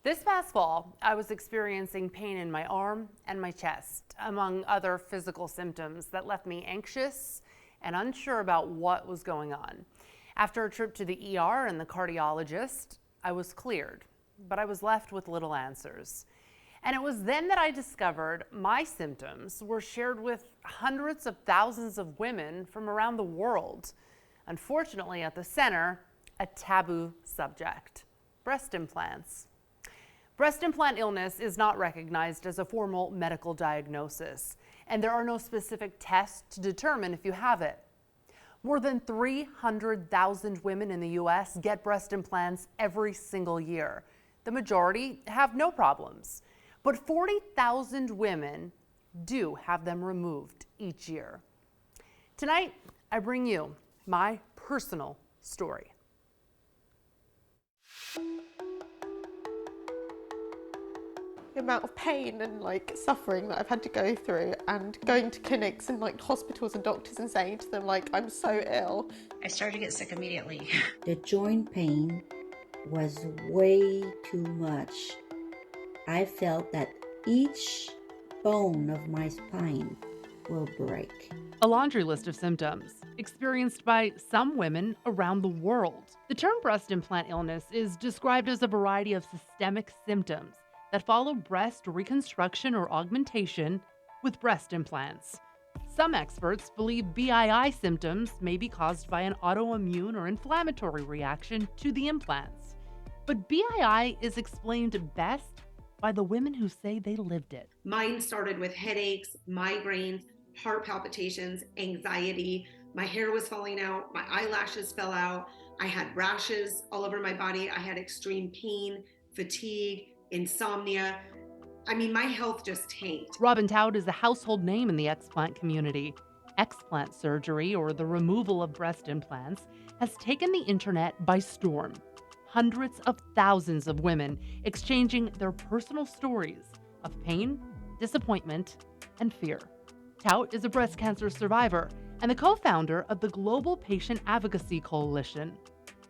This past fall, I was experiencing pain in my arm and my chest, among other physical symptoms that left me anxious and unsure about what was going on. After a trip to the ER and the cardiologist, I was cleared, but I was left with little answers. And it was then that I discovered my symptoms were shared with hundreds of thousands of women from around the world. Unfortunately, at the center, a taboo subject: breast implants. Breast implant illness is not recognized as a formal medical diagnosis, and there are no specific tests to determine if you have it. More than 300,000 women in the U.S. get breast implants every single year. The majority have no problems, but 40,000 women do have them removed each year. Tonight, I bring you my personal story. The amount of pain and suffering that I've had to go through, and going to clinics and hospitals and doctors and saying to them I'm so ill. I started to get sick immediately. The joint pain was way too much. I felt that each bone of my spine will break. A laundry list of symptoms experienced by some women around the world. The term breast implant illness is described as a variety of systemic symptoms that follow breast reconstruction or augmentation with breast implants. Some experts believe BII symptoms may be caused by an autoimmune or inflammatory reaction to the implants. But BII is explained best by the women who say they lived it. Mine started with headaches, migraines, heart palpitations, anxiety. My hair was falling out, my eyelashes fell out, I had rashes all over my body, I had extreme pain, fatigue, insomnia. My health just tanked. Robin Taud is a household name in the explant community. Explant surgery, or the removal of breast implants, has taken the internet by storm. Hundreds of thousands of women exchanging their personal stories of pain, disappointment, and fear. Taut is a breast cancer survivor and the co-founder of the Global Patient Advocacy Coalition.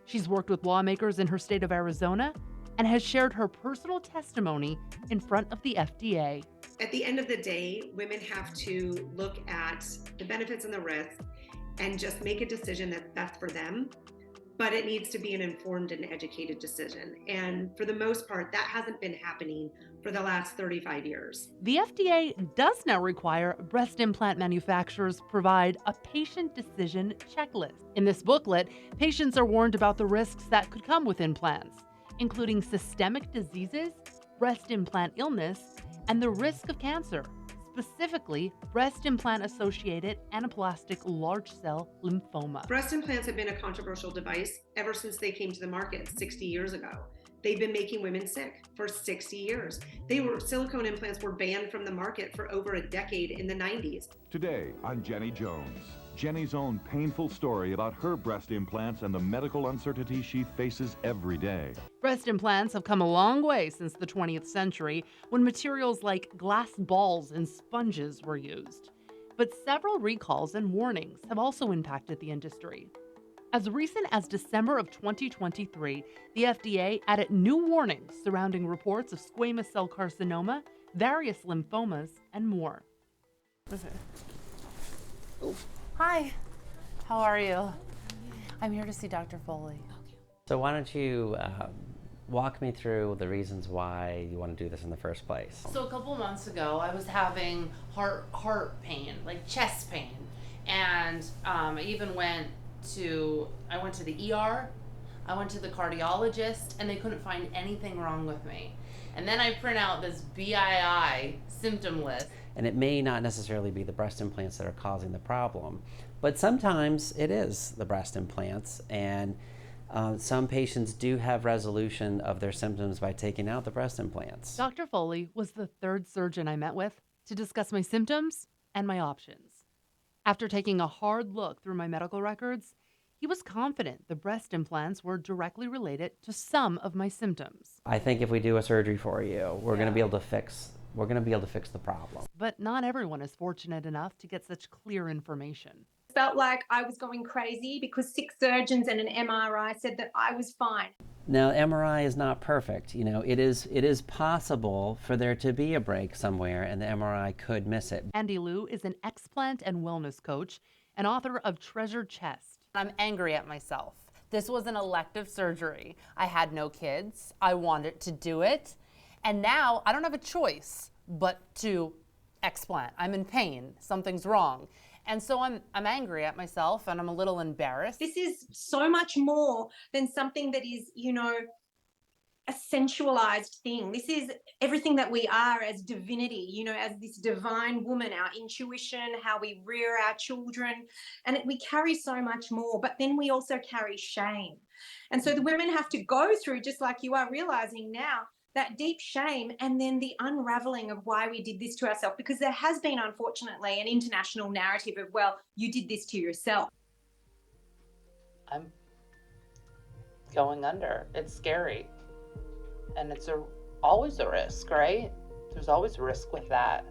She's worked with lawmakers in her state of Arizona and has shared her personal testimony in front of the FDA. At the end of the day, women have to look at the benefits and the risks and just make a decision that's best for them. But it needs to be an informed and educated decision. And for the most part, that hasn't been happening for the last 35 years. The FDA does now require breast implant manufacturers provide a patient decision checklist. In this booklet, patients are warned about the risks that could come with implants, including systemic diseases, breast implant illness, and the risk of cancer, specifically breast implant-associated anaplastic large cell lymphoma. Breast implants have been a controversial device ever since they came to the market 60 years ago. They've been making women sick for 60 years. Silicone implants were banned from the market for over a decade in the 90s. Today on Jenny Jones, Jenny's own painful story about her breast implants and the medical uncertainty she faces every day. Breast implants have come a long way since the 20th century, when materials like glass balls and sponges were used. But several recalls and warnings have also impacted the industry. As recent as December of 2023, the FDA added new warnings surrounding reports of squamous cell carcinoma, various lymphomas, and more. Okay. Oh. Hi, how are you? I'm here to see Dr. Foley. So why don't you walk me through the reasons why you want to do this in the first place? So a couple months ago, I was having heart pain, like chest pain, and I even went to the ER, I went to the cardiologist, and they couldn't find anything wrong with me. And then I print out this BII symptom list. And it may not necessarily be the breast implants that are causing the problem, but sometimes it is the breast implants, and some patients do have resolution of their symptoms by taking out the breast implants. Dr. Foley was the third surgeon I met with to discuss my symptoms and my options. After taking a hard look through my medical records, he was confident the breast implants were directly related to some of my symptoms. I think if we do a surgery for you, we're going to be able to fix the problem. But not everyone is fortunate enough to get such clear information. Felt like I was going crazy because 6 surgeons and an MRI said that I was fine. Now, MRI is not perfect. You know, it is possible for there to be a break somewhere, and the MRI could miss it. Andy Liu is an explant and wellness coach and author of Treasured Chest. I'm angry at myself. This was an elective surgery. I had no kids. I wanted to do it. And now I don't have a choice but to explant. I'm in pain. Something's wrong. And so I'm angry at myself, and I'm a little embarrassed. This is so much more than something that is, a sensualized thing. This is everything that we are as divinity, as this divine woman, our intuition, how we rear our children. And we carry so much more, but then we also carry shame. And so the women have to go through, just like you are realizing now, that deep shame and then the unraveling of why we did this to ourselves, because there has been, unfortunately, an international narrative of, well, you did this to yourself. I'm going under. It's scary. And it's always a risk, right? There's always a risk with that.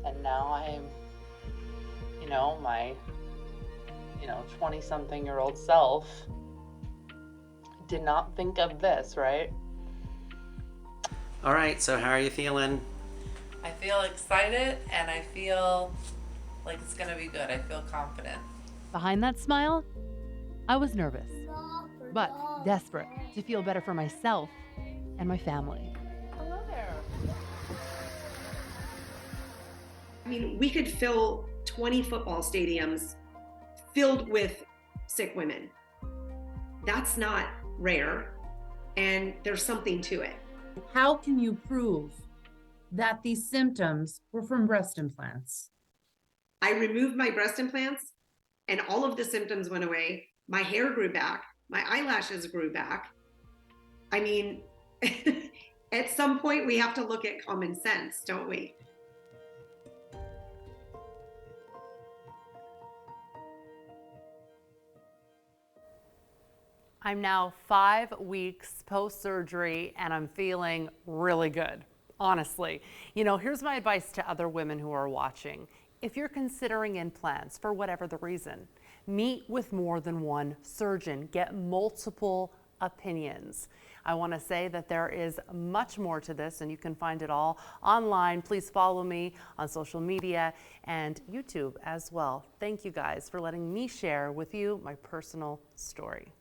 And now I'm, my, 20-something-year-old self did not think of this, right? All right, so how are you feeling? I feel excited and I feel like it's gonna be good. I feel confident. Behind that smile, I was nervous, but desperate to feel better for myself and my family. Hello there. I mean, we could fill 20 football stadiums filled with sick women. That's not rare, and there's something to it. How can you prove that these symptoms were from breast implants? I removed my breast implants and all of the symptoms went away. My hair grew back. My eyelashes grew back. I mean, at some point we have to look at common sense, don't we? I'm now 5 weeks post-surgery and I'm feeling really good, honestly. Here's my advice to other women who are watching. If you're considering implants for whatever the reason, meet with more than one surgeon, get multiple opinions. I want to say that there is much more to this and you can find it all online. Please follow me on social media and YouTube as well. Thank you guys for letting me share with you my personal story.